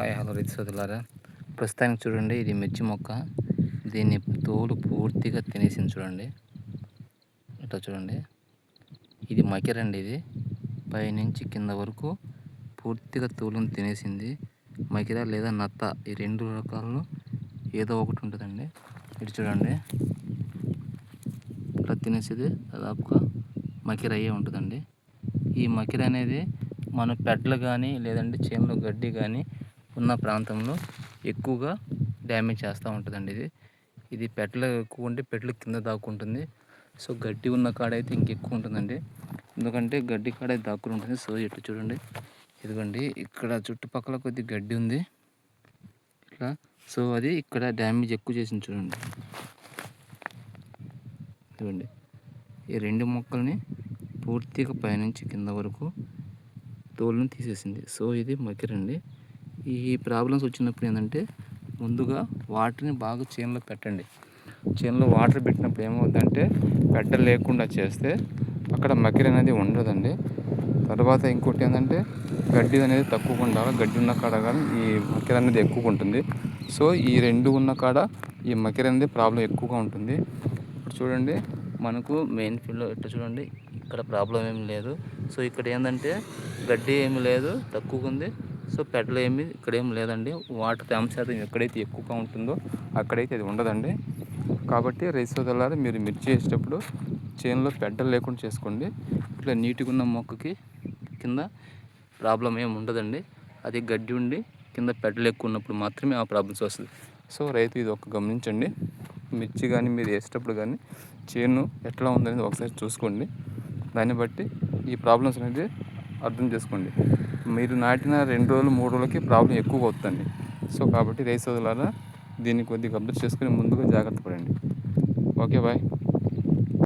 Hi hello రైతు సోదరులారా, ప్రస్తుతానికి చూడండి ఇది మిర్చి మొక్క. దీన్ని తోలు పూర్తిగా తినేసింది చూడండి. ఇట్లా చూడండి, ఇది మకిరండి. ఇది పైనుంచి కింద వరకు పూర్తిగా తోలును తినేసింది. మకిర లేదా నత్త, ఈ రెండు రకాలలో ఏదో ఒకటి ఉంటుందండి. ఇటు చూడండి, ఇట్లా తినేసేది దాదాపుగా మకిర అయ్యే ఉంటుందండి. ఈ మకిర అనేది మన పెడ్లు కానీ లేదంటే చేనులో గడ్డి కానీ ఉన్న ప్రాంతంలో ఎక్కువగా డ్యామేజ్ చేస్తూ ఉంటుందండి. ఇది పెట్లు ఎక్కువ ఉంటే పెట్లు కింద దాక్కుంటుంది. సో గడ్డి ఉన్న కాడ అయితే ఇంకెక్కువ ఉంటుందండి, ఎందుకంటే గడ్డి కాడ దాక్కుని ఉంటుంది. సో ఇటు చూడండి, ఇదిగోండి ఇక్కడ చుట్టుపక్కల కొద్ది గడ్డి ఉంది ఇట్లా. సో అది ఇక్కడ డ్యామేజ్ ఎక్కువ చేసింది చూడండి. ఇదిగోండి, ఈ రెండు మొక్కల్ని పూర్తిగా పైనుంచి కింద వరకు తోలును తీసేసింది. సో ఇది మకిరండి. ఈ ప్రాబ్లమ్స్ వచ్చినప్పుడు ఏంటంటే ముందుగా వాటర్ని బాగా చేనులో పెట్టండి. చేనులో వాటర్ పెట్టినప్పుడు ఏమవుతుందంటే గడ్డ లేకుండా చేస్తే అక్కడ మకిర అనేది ఉండదండి. తర్వాత ఇంకోటి ఏంటంటే గడ్డి అనేది తక్కువగా ఉండాలి. గడ్డి ఉన్న కాడ కానీ ఈ మకిర అనేది ఎక్కువగా ఉంటుంది. సో ఈ రెండు ఉన్న కాడ ఈ మకిర అనేది ప్రాబ్లం ఎక్కువగా ఉంటుంది. ఇప్పుడు చూడండి, మనకు మెయిన్ ఫీల్డ్లో ఇట్లా చూడండి, ఇక్కడ ప్రాబ్లం ఏమి లేదు. సో ఇక్కడ ఏంటంటే గడ్డి ఏమి లేదు, తక్కువగా ఉంది. సో పెడలు ఏమి ఇక్కడ ఏమి లేదండి. వాటర్ తేమ శాతం ఎక్కడైతే ఎక్కువగా ఉంటుందో అక్కడైతే అది ఉండదండి. కాబట్టి రైతు సోదరులారా, మీరు మిర్చి వేసేటప్పుడు చేనులో పెడ్డలు లేకుండా చేసుకోండి. ఇట్లా నీట్గా ఉన్న మొక్కకి కింద ప్రాబ్లం ఏమి ఉండదండి. అది గడ్డి ఉండి కింద పెడ్డలు ఎక్కువ ఉన్నప్పుడు మాత్రమే ఆ ప్రాబ్లమ్స్ వస్తుంది. సో రైతు ఇది ఒక గమనించండి. మిర్చి కానీ మీరు వేసేటప్పుడు కానీ చేను ఎట్లా ఉందనేది ఒకసారి చూసుకోండి. దాన్ని బట్టి ఈ ప్రాబ్లమ్స్ అనేది అర్థం చేసుకోండి. మీరు నాటిన 2 రోజులు 3 రోజులకి ప్రాబ్లం ఎక్కువగా వస్తుంది. సో కాబట్టి రైతు సోదరులారా, దీన్ని కొద్దిగా అబ్జర్వ్ చేసుకుని ముందుగా జాగ్రత్త పడండి. Okay bye.